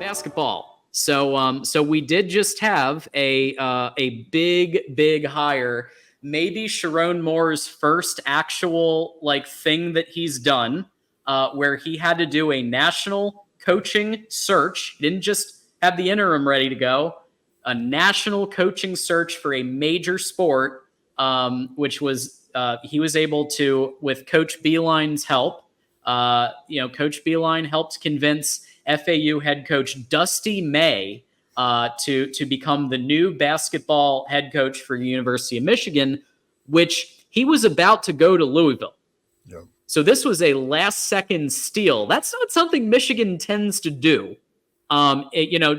basketball. So we did just have a big hire. Maybe Sharon Moore's first actual thing that he's done, where he had to do a national coaching search. He didn't just have the interim ready to go. A national coaching search for a major sport, which was he was able to, with Coach Beeline's help. Coach Beeline helped convince FAU head coach Dusty May to become the new basketball head coach for the University of Michigan, which he was about to go to Louisville. Yep. So this was a last-second steal. That's not something Michigan tends to do.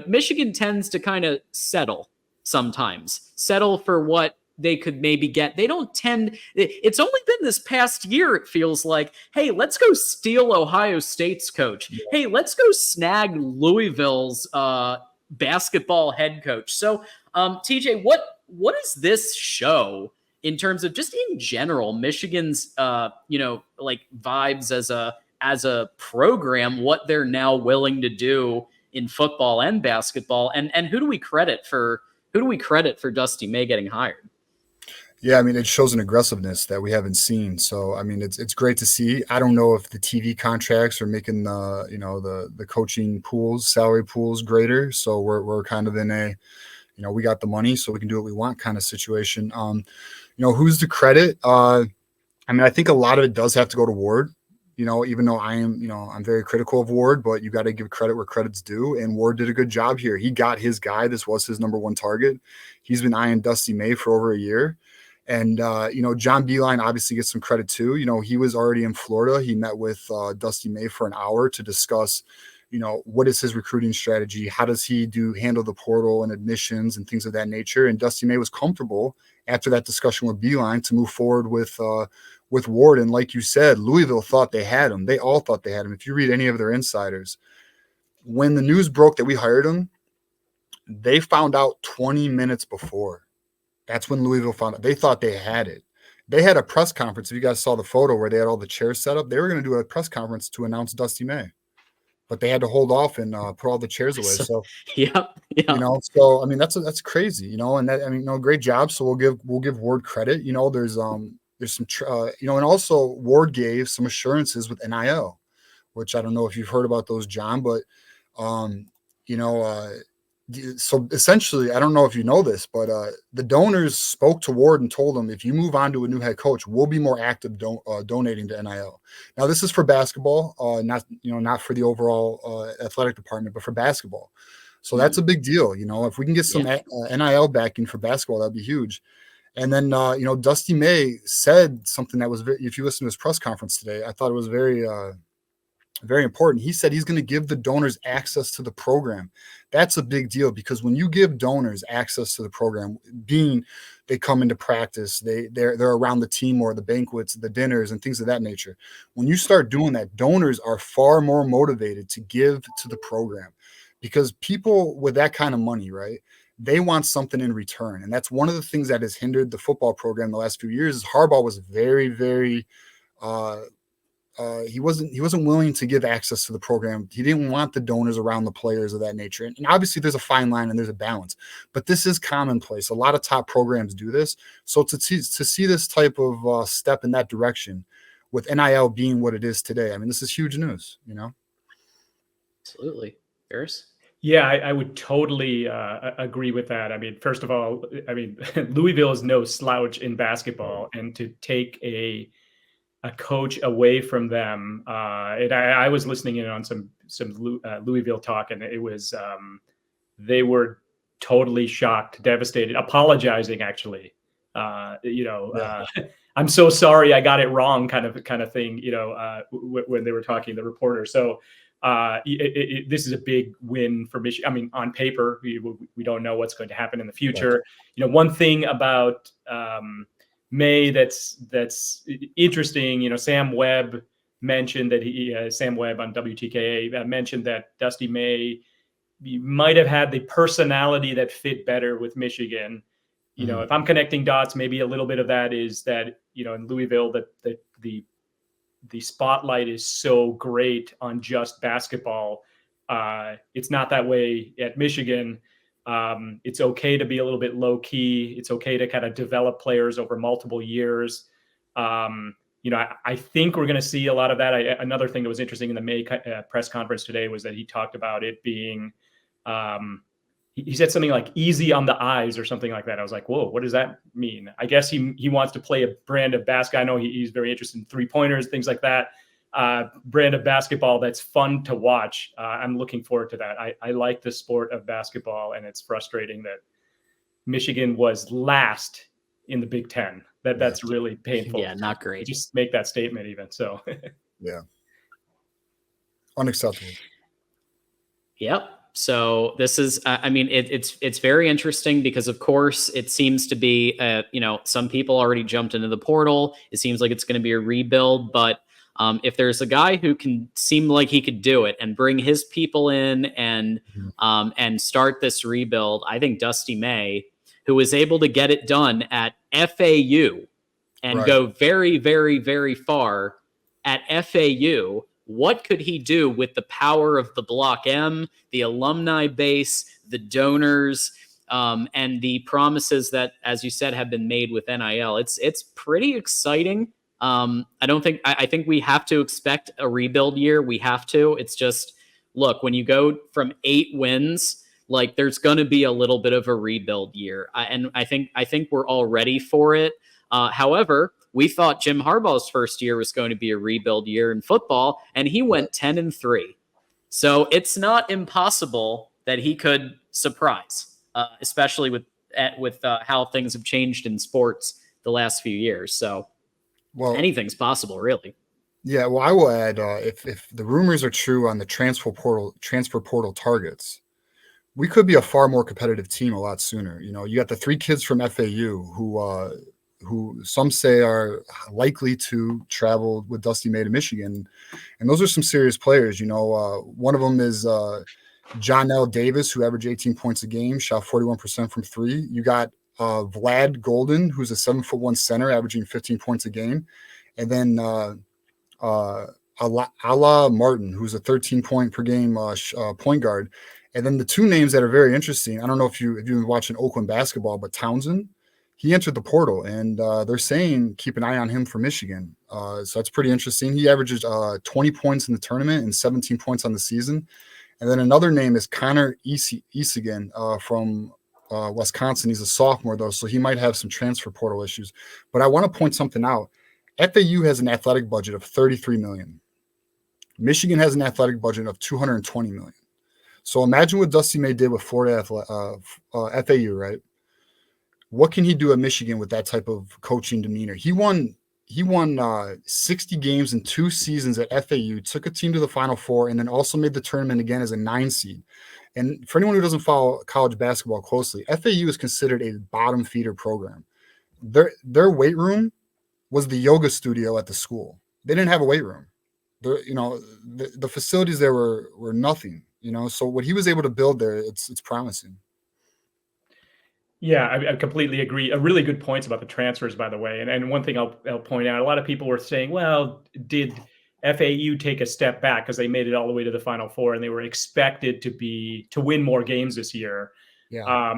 Michigan tends to kind of settle for what they could maybe get. They don't tend. It's only been this past year, it feels like, hey, let's go steal Ohio State's coach. Yeah. Hey, let's go snag Louisville's basketball head coach. So, TJ, what does this show in terms of just in general Michigan's vibes as a program, what they're now willing to do in football and basketball, and who do we credit for Dusty May getting hired? Yeah, I mean, it shows an aggressiveness that we haven't seen. So, I mean, it's great to see. I don't know if the TV contracts are making the coaching pools, salary pools greater. So we're kind of in a, we got the money, so we can do what we want kind of situation. Who's the credit? I mean, I think a lot of it does have to go to Ward. Even though I'm very critical of Ward, but you got to give credit where credit's due. And Ward did a good job here. He got his guy. This was his number one target. He's been eyeing Dusty May for over a year. And, John Beeline obviously gets some credit too. He was already in Florida. He met with Dusty May for an hour to discuss, what is his recruiting strategy? How does he handle the portal and admissions and things of that nature? And Dusty May was comfortable after that discussion with Beeline to move forward with Ward. And like you said, Louisville thought they had him. They all thought they had him. If you read any of their insiders, when the news broke that we hired him, they found out 20 minutes before. That's when Louisville found out. They thought they had it. They had a press conference. If you guys saw the photo where they had all the chairs set up, they were going to do a press conference to announce Dusty May, but they had to hold off and put all the chairs away. So, yep. So I mean, that's crazy, and that, I mean, great job. So we'll give Ward credit. There's some, and also Ward gave some assurances with NIL, which I don't know if you've heard about those, John, but so essentially, I don't know if you know this, but the donors spoke to Ward and told him, if you move on to a new head coach, we'll be more active donating to NIL. Now, this is for basketball, not for the overall athletic department, but for basketball. So that's a big deal. If we can get some NIL backing for basketball, that'd be huge. And then, Dusty May said something that was if you listen to his press conference today, I thought it was very, very important. He said he's going to give the donors access to the program. That's a big deal, because when you give donors access to the program, being they come into practice, they're around the team or the banquets, the dinners and things of that nature. When you start doing that, donors are far more motivated to give to the program, because people with that kind of money, right, they want something in return. And that's one of the things that has hindered the football program the last few years. Is Harbaugh was very, very he wasn't willing to give access to the program. He didn't want the donors around the players of that nature. And obviously there's a fine line and there's a balance, but this is commonplace. A lot of top programs do this. So to see this type of step in that direction with NIL being what it is today, I mean, this is huge news, Absolutely. Ferris? Yeah, I would totally agree with that. I mean, first of all, Louisville is no slouch in basketball, and to take a coach away from them. I was listening in on some Louisville talk, and it was they were totally shocked, devastated, apologizing actually. I'm so sorry, I got it wrong, kind of thing. When they were talking, the reporter. So this is a big win for Michigan. I mean, on paper, we don't know what's going to happen in the future. Right. One thing about May that's interesting. Sam Webb mentioned that Sam Webb on WTKA mentioned that Dusty May might have had the personality that fit better with Michigan. If I'm connecting dots, maybe a little bit of that is that in Louisville that the spotlight is so great on just basketball. It's not that way at Michigan. It's okay to be a little bit low key. It's okay to kind of develop players over multiple years. I think we're going to see a lot of that. Another thing that was interesting in the May press conference today was that he talked about it being, he said something like easy on the eyes or something like that. I was like, whoa, what does that mean? I guess he wants to play a brand of basketball. I know he's very interested in 3-pointers, things like that. Brand of basketball that's fun to watch. I'm looking forward to that. I like the sport of basketball, and it's frustrating that Michigan was last in the Big Ten. That's really painful. Yeah, not great. Just make that statement even. So yeah, unacceptable. Yep. So this is, it's very interesting because, of course, it seems to be, some people already jumped into the portal. It seems like it's going to be a rebuild, but if there's a guy who can seem like he could do it and bring his people in and start this rebuild, I think Dusty May, who was able to get it done at FAU and go very, very, very far at FAU. What could he do with the power of the Block M, the alumni base, the donors, and the promises that, as you said, have been made with NIL? It's pretty exciting. I think we have to expect a rebuild year. We have to. It's just, look, when you go from 8 wins, like, there's going to be a little bit of a rebuild year. And I think we're all ready for it. However, we thought Jim Harbaugh's first year was going to be a rebuild year in football, and he went 10-3. So it's not impossible that he could surprise, especially with how things have changed in sports the last few years. So anything's possible, really. Yeah, well, I will add, if the rumors are true on the transfer portal targets, we could be a far more competitive team a lot sooner. You got the 3 kids from FAU who some say are likely to travel with Dusty May to Michigan. And those are some serious players. One of them is John L. Davis, who averaged 18 points a game, shot 41% from 3. You got Vlad Golden, who's a 7'1" center, averaging 15 points a game. And then Ala Martin, who's a 13-point per game point guard. And then the 2 names that are very interesting, I don't know if you've been watching Oakland basketball, but Townsend, he entered the portal, and they're saying keep an eye on him for Michigan. So that's pretty interesting. He averages 20 points in the tournament and 17 points on the season. And then another name is Connor Esigan from Wisconsin. He's a sophomore, though, so he might have some transfer portal issues. But I want to point something out. FAU has an athletic budget of $33 million. Michigan has an athletic budget of $220 million. So imagine what Dusty May did with Florida FAU, right? What can he do at Michigan with that type of coaching demeanor? He won 60 games in 2 seasons at FAU, took a team to the Final Four, and then also made the tournament again as a 9 seed. And for anyone who doesn't follow college basketball closely, FAU is considered a bottom feeder program. Their weight room was the yoga studio at the school. They didn't have a weight room. The facilities there were nothing. So what he was able to build there, it's promising. Yeah, I completely agree. A really good points about the transfers, by the way. And one thing I'll point out, a lot of people were saying, well, did FAU take a step back because they made it all the way to the Final Four and they were expected to win more games this year? Yeah.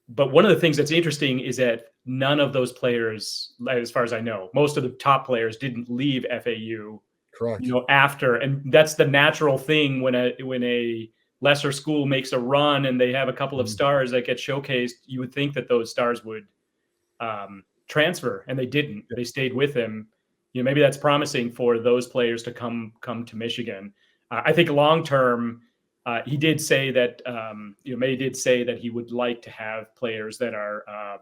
But one of the things that's interesting is that none of those players, as far as I know, most of the top players didn't leave FAU. Correct. After, and that's the natural thing when a lesser school makes a run and they have a couple of stars that get showcased. You would think that those stars would transfer, and they didn't. They stayed with him. Maybe that's promising for those players to come to Michigan. I think long term, he did say that May did say that he would like to have players that are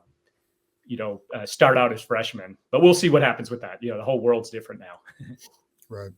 start out as freshmen, but we'll see what happens with that. The whole world's different now. Right.